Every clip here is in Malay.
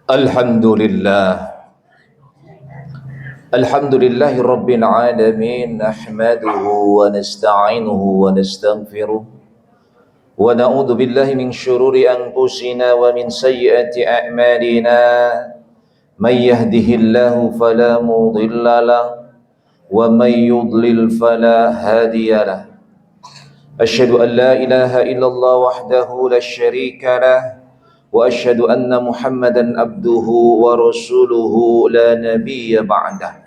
Alhamdulillah Alhamdulillahi Rabbil Alamin Nahmaduhu wa nasta'inuhu wa nastaghfiruh wa na'udhu billahi min syururi anfusina wa min sayyiati a'malina man yahdihillahu fala mudilla lahu wa man yudlil fala hadiya lahu Asyhadu an la ilaha illallah wahdahu la syarika lah وأشهد أن محمدا عبده ورسوله لا نبي بعده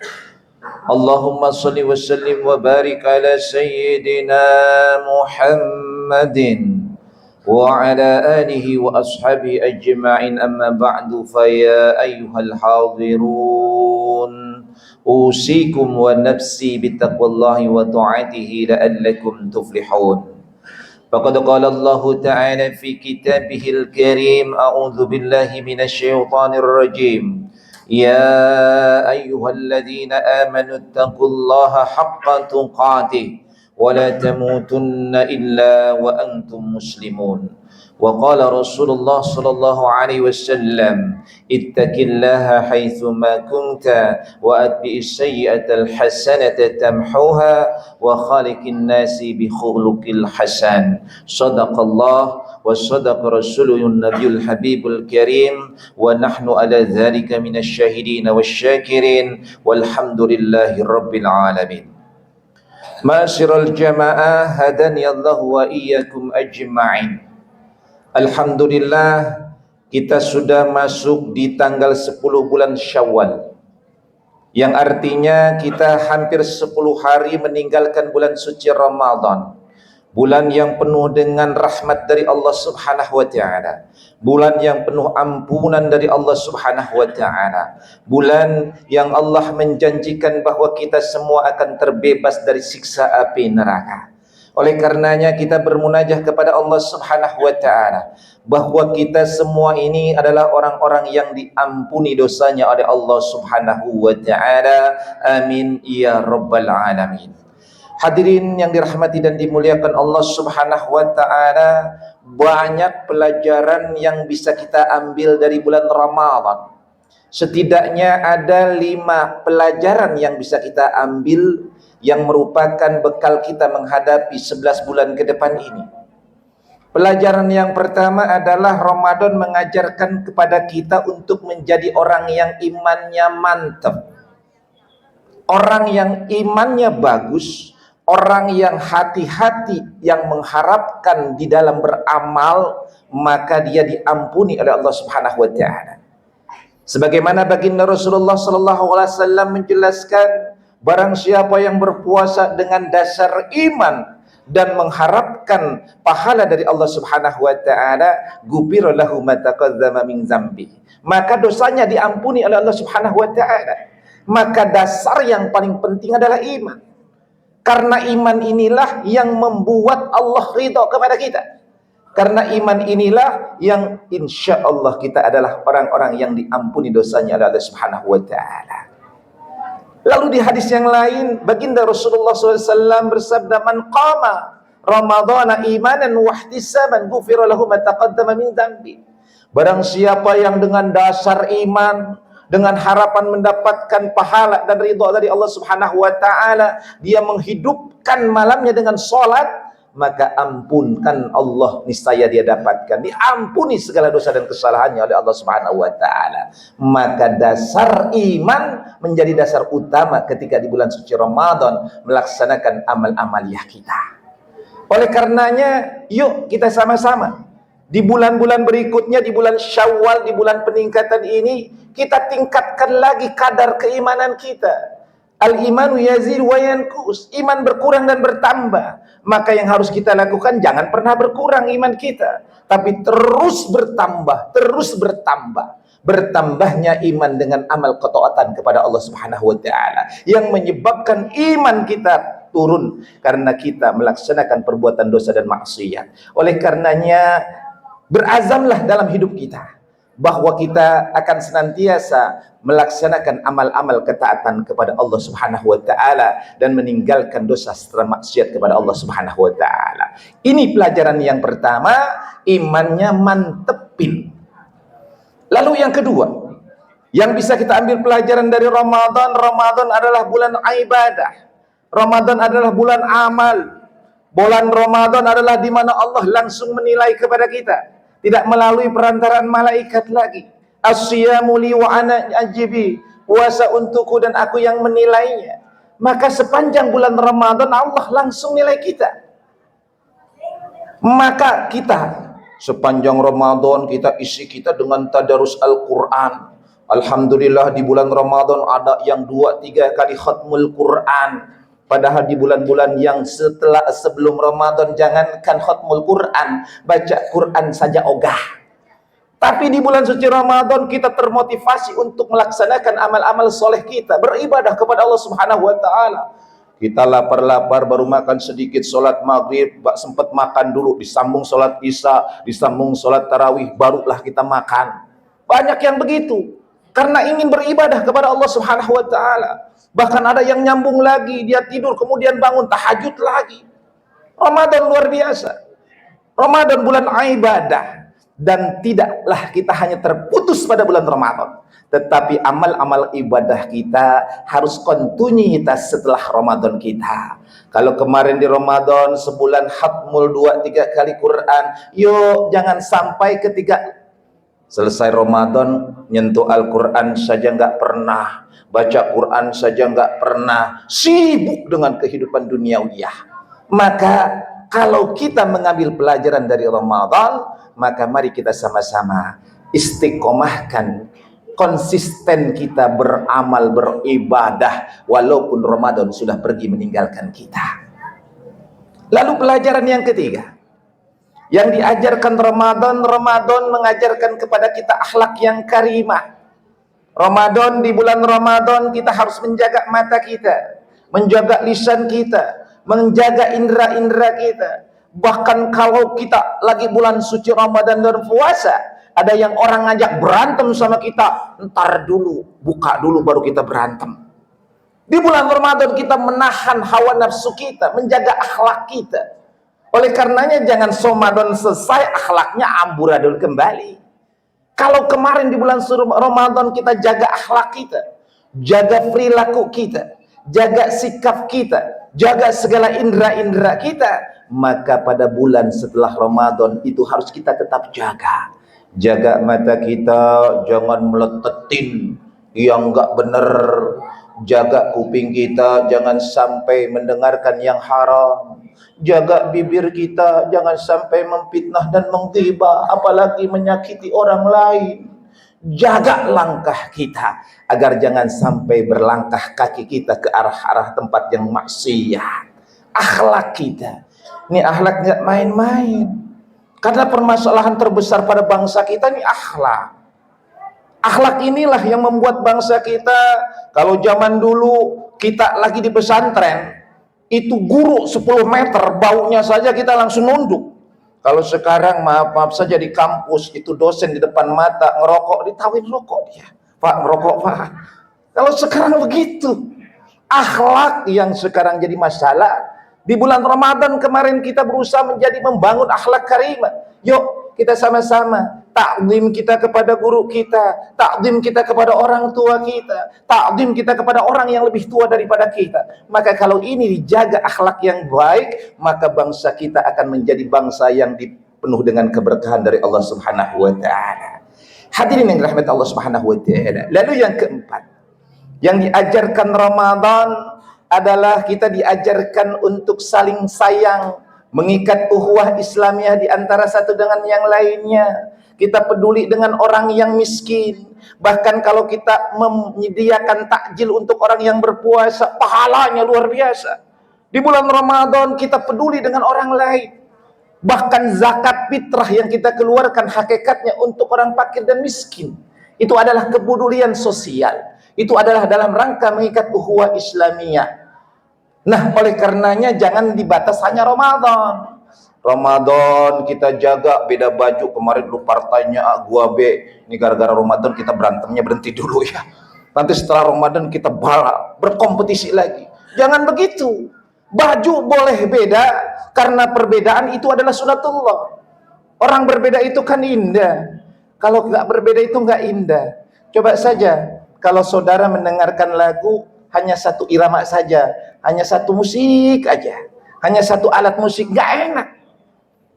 اللهم صل وسلم وبارك على سيدنا محمد وعلى آله وأصحابه أجمعين أما بعد فيا أيها الحاضرون أوصيكم ونفسي بتقوى الله وطاعته لعلكم تفلحون فقد قال الله تعالى في كتابه الكريم أعوذ بالله من الشيطان الرجيم يا أيها الذين آمنوا اتقوا الله حق تقاته ولا تموتن إلا وأنتم مسلمون وقال رسول الله صلى الله عليه وسلم اتق الله حيثما كنت وأتبع السيئة الحسنة تمحوها وخالق الناس بخلق الحسن صدق الله وصدق رسوله النبي الحبيب الكريم ونحن على ذلك من الشاهدين والشاكرين والحمد لله رب العالمين معاشر الجماعة هداني الله وإياكم أجمعين. Alhamdulillah kita sudah masuk di tanggal 10 bulan Syawal, yang artinya kita hampir 10 hari meninggalkan bulan suci Ramadan, bulan yang penuh dengan rahmat dari Allah Subhanahu wa taala, bulan yang penuh ampunan dari Allah Subhanahu wa taala, bulan yang Allah menjanjikan bahwa kita semua akan terbebas dari siksa api neraka. Oleh karenanya kita bermunajah kepada Allah Subhanahu wa taala bahwa kita semua ini adalah orang-orang yang diampuni dosanya oleh Allah Subhanahu wa taala. Amin ya rabbal alamin. Hadirin yang dirahmati dan dimuliakan Allah Subhanahu wa taala, banyak pelajaran yang bisa kita ambil dari bulan Ramadan. Setidaknya ada 5 pelajaran yang bisa kita ambil yang merupakan bekal kita menghadapi 11 bulan ke depan ini. Pelajaran yang pertama adalah Ramadan mengajarkan kepada kita untuk menjadi orang yang imannya mantap, orang yang imannya bagus, orang yang hati-hati, yang mengharapkan di dalam beramal, maka dia diampuni oleh Allah Subhanahu wa taala. Sebagaimana baginda Rasulullah sallallahu alaihi wasallam menjelaskan, barang siapa yang berpuasa dengan dasar iman dan mengharapkan pahala dari Allah Subhanahu wa taala, ghufira lahu ma taqaddama min dzambi, maka dosanya diampuni oleh Allah Subhanahu wa taala. Maka dasar yang paling penting adalah iman. Karena iman inilah yang membuat Allah ridha kepada kita. Karena iman inilah yang insya Allah kita adalah orang-orang yang diampuni dosanya oleh Allah Subhanahu wa taala. Lalu di hadis yang lain, baginda Rasulullah SAW bersabda, man qama Ramadhana imanan wahtisaban ghufira lahu ma taqaddama min dzambi. Barang siapa yang dengan dasar iman, dengan harapan mendapatkan pahala dan ridha dari Allah Subhanahu wa taala, dia menghidupkan malamnya dengan salat, maka ampunkan Allah, niscaya dia dapatkan, diampuni segala dosa dan kesalahannya oleh Allah Subhanahu wa taala. Maka dasar iman menjadi dasar utama ketika di bulan suci Ramadan melaksanakan amal-amaliyah kita. Oleh karenanya, yuk kita sama-sama di bulan-bulan berikutnya, di bulan Syawal, di bulan peningkatan ini, kita tingkatkan lagi kadar keimanan kita. Al-imanu yazid wa yanqus, iman berkurang dan bertambah. Maka yang harus kita lakukan, jangan pernah berkurang iman kita, tapi terus bertambah, terus bertambah. Bertambahnya iman dengan amal ketaatan kepada Allah Subhanahu wa taala yang menyebabkan iman kita turun karena kita melaksanakan perbuatan dosa dan maksiat. Oleh karenanya, berazamlah dalam hidup kita bahwa kita akan senantiasa melaksanakan amal-amal ketaatan kepada Allah Subhanahu wa taala dan meninggalkan dosa serta maksiat kepada Allah Subhanahu wa taala. Ini pelajaran yang pertama, imannya mantepin. Lalu yang kedua, Yang bisa kita ambil pelajaran dari Ramadan, Ramadan adalah bulan ibadah. Ramadan adalah bulan amal. Bulan Ramadan adalah di mana Allah langsung menilai kepada kita, tidak melalui perantaraan malaikat lagi. As-siyamu li wa ana ajibi, puasa untukku dan aku yang menilainya. Maka sepanjang bulan Ramadan Allah langsung nilai kita. Maka kita sepanjang Ramadan kita isi kita dengan tadarus Al-Quran. Alhamdulillah di bulan Ramadan ada yang 2-3 kali khatmul Quran. Padahal di bulan-bulan yang sebelum Ramadan jangankan khatmul Quran, baca Quran saja ogah. Tapi di bulan suci Ramadan kita termotivasi untuk melaksanakan amal-amal soleh kita, beribadah kepada Allah Subhanahu wa taala. Kita lapar-lapar baru makan sedikit, sholat maghrib, sempat makan dulu, disambung sholat isya, disambung sholat tarawih, barulah kita makan. Banyak yang begitu karena ingin beribadah kepada Allah Subhanahu wa taala. Bahkan ada yang nyambung lagi, dia tidur kemudian bangun tahajud lagi. Ramadan luar biasa. Ramadan bulan ibadah, dan tidaklah kita hanya terputus pada bulan Ramadan, tetapi amal-amal ibadah kita harus kontinuitas setelah Ramadan kita. Kalau kemarin di Ramadan sebulan khatmul 2-3 kali Quran, yuk jangan sampai ketika selesai Ramadan nyentuh Al-Quran saja nggak pernah, baca Quran saja nggak pernah, sibuk dengan kehidupan duniawiyah. Maka kalau kita mengambil pelajaran dari Ramadan, maka mari kita sama-sama istiqomahkan, konsisten kita beramal, beribadah walaupun Ramadan sudah pergi meninggalkan kita. Lalu pelajaran yang ketiga yang diajarkan Ramadan, Ramadan mengajarkan kepada kita akhlak yang karimah. Ramadan, di bulan Ramadan kita harus menjaga mata kita, menjaga lisan kita, menjaga indera-indera kita. Bahkan kalau kita lagi bulan suci Ramadan dan puasa, ada yang orang ngajak berantem sama kita, ntar dulu, buka dulu baru kita berantem. Di bulan Ramadan kita menahan hawa nafsu kita, menjaga akhlak kita. Oleh karenanya jangan Ramadan selesai akhlaknya amburadul kembali. Kalau kemarin di bulan Ramadan kita jaga akhlak kita, jaga perilaku kita, jaga sikap kita, jaga segala indera-indera kita, maka pada bulan setelah Ramadan itu harus kita tetap jaga. Jaga mata kita, jangan meletetin yang enggak benar. Jaga kuping kita, jangan sampai mendengarkan yang haram. Jaga bibir kita, jangan sampai memfitnah dan menggibah, apalagi menyakiti orang lain. Jaga langkah kita agar jangan sampai berlangkah kaki kita ke arah-arah tempat yang maksiat. Akhlak kita, ini akhlak nggak main-main. Karena permasalahan terbesar pada bangsa kita ini akhlak. Akhlak inilah yang membuat bangsa kita, kalau zaman dulu kita lagi di pesantren, itu guru 10 meter, baunya saja kita langsung nunduk. Kalau sekarang maaf saja di kampus, itu dosen di depan mata ngerokok, ditawin rokok dia. Pak, ngerokok Pak. Kalau sekarang begitu. Akhlak yang sekarang jadi masalah. Di bulan Ramadan kemarin kita berusaha membangun akhlak karimah. Yuk kita sama-sama takzim kita kepada guru kita, takzim kita kepada orang tua kita, takzim kita kepada orang yang lebih tua daripada kita. Maka kalau ini dijaga akhlak yang baik, maka bangsa kita akan menjadi bangsa yang dipenuh dengan keberkahan dari Allah Subhanahu wa taala. Hadirin yang dirahmati Allah Subhanahu wa taala. Lalu yang keempat, yang diajarkan Ramadan adalah kita diajarkan untuk saling sayang, mengikat ukhuwah Islamiyah di antara satu dengan yang lainnya. Kita peduli dengan orang yang miskin. Bahkan kalau kita menyediakan takjil untuk orang yang berpuasa, pahalanya luar biasa. Di bulan Ramadan kita peduli dengan orang lain. Bahkan zakat fitrah yang kita keluarkan hakikatnya untuk orang fakir dan miskin. Itu adalah kepedulian sosial. Itu adalah dalam rangka mengikat ukhuwah Islamiyah. Nah, oleh karenanya jangan dibatas hanya Ramadan. Ramadan kita jaga, beda baju. Kemarin lu partainya A, gua B. Ini gara-gara Ramadan kita berantemnya berhenti dulu ya. Nanti setelah Ramadan kita berkompetisi lagi. Jangan begitu. Baju boleh beda, karena perbedaan itu adalah sunatullah. Orang berbeda itu kan indah. Kalau nggak berbeda itu nggak indah. Coba saja kalau saudara mendengarkan lagu hanya satu irama saja, hanya satu musik aja, hanya satu alat musik, nggak enak.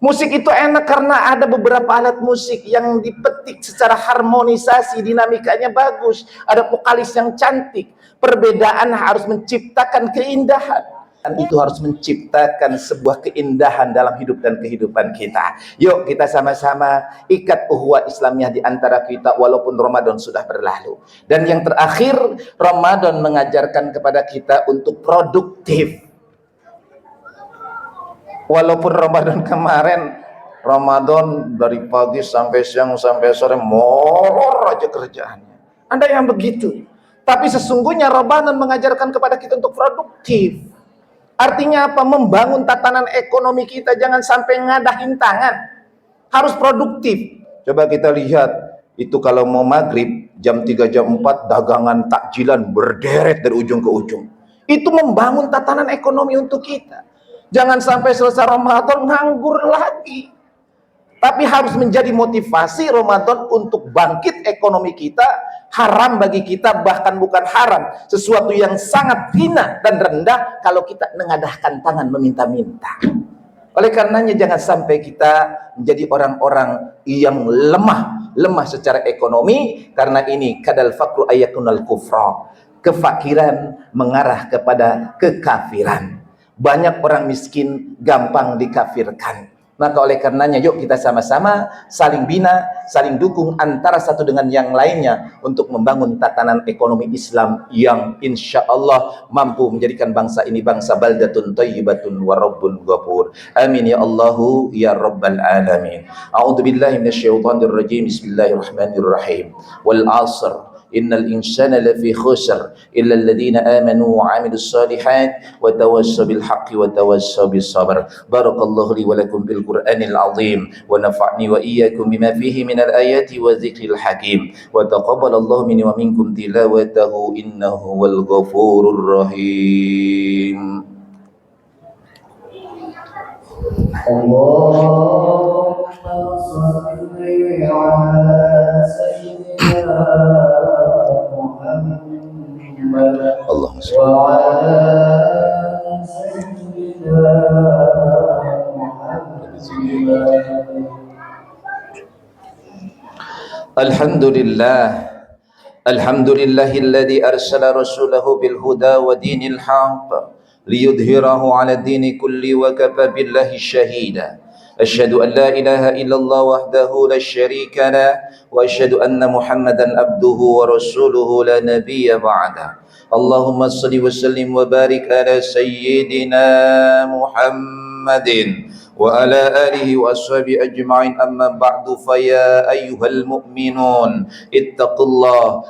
Musik itu enak karena ada beberapa alat musik yang dipetik secara harmonisasi, dinamikanya bagus, ada vokalis yang cantik. Perbedaan harus menciptakan keindahan. Dan itu harus menciptakan sebuah keindahan dalam hidup dan kehidupan kita. Yuk kita sama-sama ikat ukhuwah Islamiyah di antara kita walaupun Ramadan sudah berlalu. Dan yang terakhir, Ramadan mengajarkan kepada kita untuk produktif. Walaupun Ramadan kemarin, Ramadan dari pagi sampai siang sampai sore molor aja kerjaannya. Ada yang begitu. Tapi sesungguhnya Ramadan mengajarkan kepada kita untuk produktif. Artinya apa? Membangun tatanan ekonomi kita, jangan sampai ngadahin tangan. Harus produktif. Coba kita lihat, itu kalau mau maghrib, jam 3, jam 4, dagangan takjilan berderet dari ujung ke ujung. Itu membangun tatanan ekonomi untuk kita. Jangan sampai selesai Ramadan nganggur lagi. Tapi harus menjadi motivasi Ramadan untuk bangkit ekonomi kita. Haram bagi kita, bahkan bukan haram, sesuatu yang sangat hina dan rendah kalau kita mengadahkan tangan meminta-minta. Oleh karenanya jangan sampai kita menjadi orang-orang yang lemah secara ekonomi, karena ini kadal faqru ayakunal kufra. Kefakiran mengarah kepada kekafiran. Banyak orang miskin gampang dikafirkan. Maka oleh karenanya yuk kita sama-sama saling bina, saling dukung antara satu dengan yang lainnya untuk membangun tatanan ekonomi Islam yang insya Allah mampu menjadikan bangsa ini bangsa baldatun thayyibatun wa rabbun ghafur. Amin ya Allahu ya rabbal alamin. A'udzubillahi minasyaitonir rajim. Bismillahirrahmanirrahim. Wal 'asr innal insana lafi khusr illa alladhina amanu wa 'amilus solihat wa tawassaw bil haqqi wa tawassaw bis sabr. Barakallahu li wa lakum bil Qur'anil azim wa nafa'ni wa iyyakum bima fihi minal ayati wa dzikril hakim wa taqabbalallahu minni wa minkum tilawatahu innahu wal ghafurur rahim. Allahumma shalli ala sayyidina Allahumma shalli ala sayyidina Muhammad. Alhamdulillahilladzi arsala rasulahu bil huda wa dinil haqq liyudhhirahu 'ala dini kulli wa kafa billahi shahida. Asyhadu an la ilaha illallah wahdahu la syarika lah wa asyhadu anna Muhammadan abduhu wa rasuluhu la nabiyya ba'da. Allahumma salli wa sallim wa barik ala sayyidina Muhammadin wa ala alihi wa ashabihi ajma'in, amma ba'du. Faya ayyuhal mu'minun ittaqullah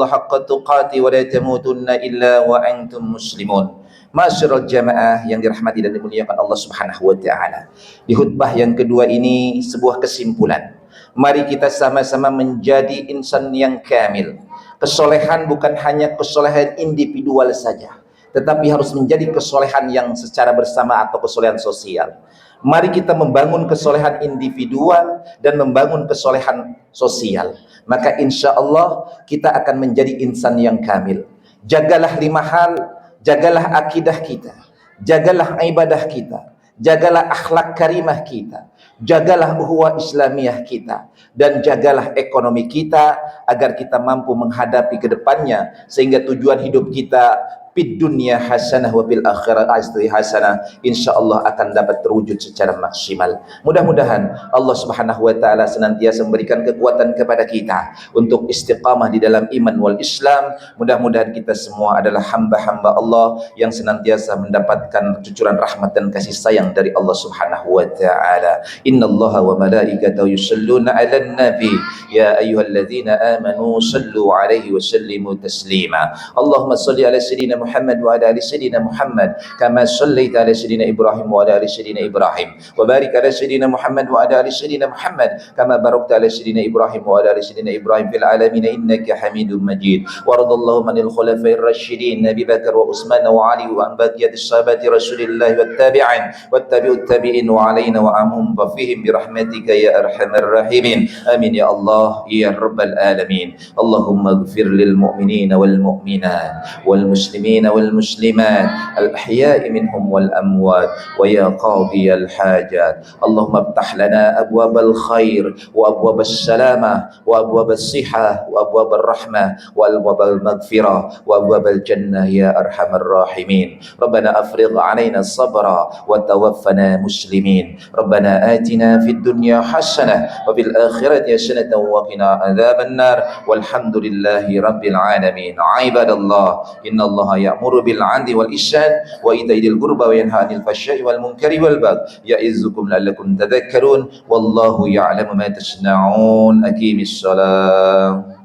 haqqa tuqati wa la tamutunna illa wa antum muslimun. Ma'asyiral jamaah yang dirahmati dan dimuliakan Allah Subhanahu wa taala. Di khutbah yang kedua ini sebuah kesimpulan. Mari kita sama-sama menjadi insan yang kamil. Kesolehan bukan hanya kesolehan individual saja, tetapi harus menjadi kesolehan yang secara bersama atau kesolehan sosial. Mari kita membangun kesolehan individual dan membangun kesolehan sosial. Maka insya Allah kita akan menjadi insan yang kamil. Jagalah 5 hal. Jagalah akidah kita, jagalah ibadah kita, jagalah akhlak karimah kita, jagalah ukhuwah Islamiyah kita, dan jagalah ekonomi kita agar kita mampu menghadapi ke depannya sehingga tujuan hidup kita fid dunya hasanah wa fil akhirati hasanah insyaallah akan dapat terwujud secara maksimal. Mudah-mudahan Allah Subhanahu wa taala senantiasa memberikan kekuatan kepada kita untuk istiqamah di dalam iman wal Islam. Mudah-mudahan kita semua adalah hamba-hamba Allah yang senantiasa mendapatkan cucuran rahmat dan kasih sayang dari Allah Subhanahu wa taala. Innallaha wa malaikatahu yusholluna 'alan nabi ya ayyuhalladzina amanu sallu 'alaihi wa sallimu taslima. Allahumma shalli ala sayyidina Muhammad wa ala ali sayyidina Muhammad kama sallaita ala sayyidina Ibrahim wa ala ali sayyidina Ibrahim wa barik ala sayyidina Muhammad wa ala ali sayyidina Muhammad kama barakta ala sayyidina Ibrahim wa ala ali sayyidina Ibrahim fil alamin innaka Hamidum Majid. Wa radallahu anil khulafa'ir rasyidin Abi Bakar wa Utsman wa Ali wa an baqiyati sahabati Rasulillah wat tabi'in wat tabi'ut tabi'in wa alaina wa amhum wa fihim bi rahmatika ya arhamar rahimin. Amin ya Allah ya rabbal alamin. Allahumma ighfir lil mu'minina wal mu'minat wal muslimina wal muslimat al ahya'i minhum wal amwat wa ya qadiyal hajat. Allahumma iftah lana abwabal khair wa abwabas salamah wa abwabas sihah wa abwabal rahmah wa abwabal maghfirah wa abwabal jannah ya arhamar rahimin. Rabbana afrigh alaina sabra wa tawaffana muslimin. Rabbana atina fid dunya hasanah wa fil akhirati hasanatan wa qina adzaban nar. Walhamdulillahi rabbil alamin. Ibadallah, innallaha ya'muru bil 'adli wal ihsan wa ita'i dzil qurba wa yanha 'anil fahsya'i wal munkari wal baghi ya'izukum la'allakum tadhakkarun. Wallahu ya'lamu ma tasna'un. Aqimis salam.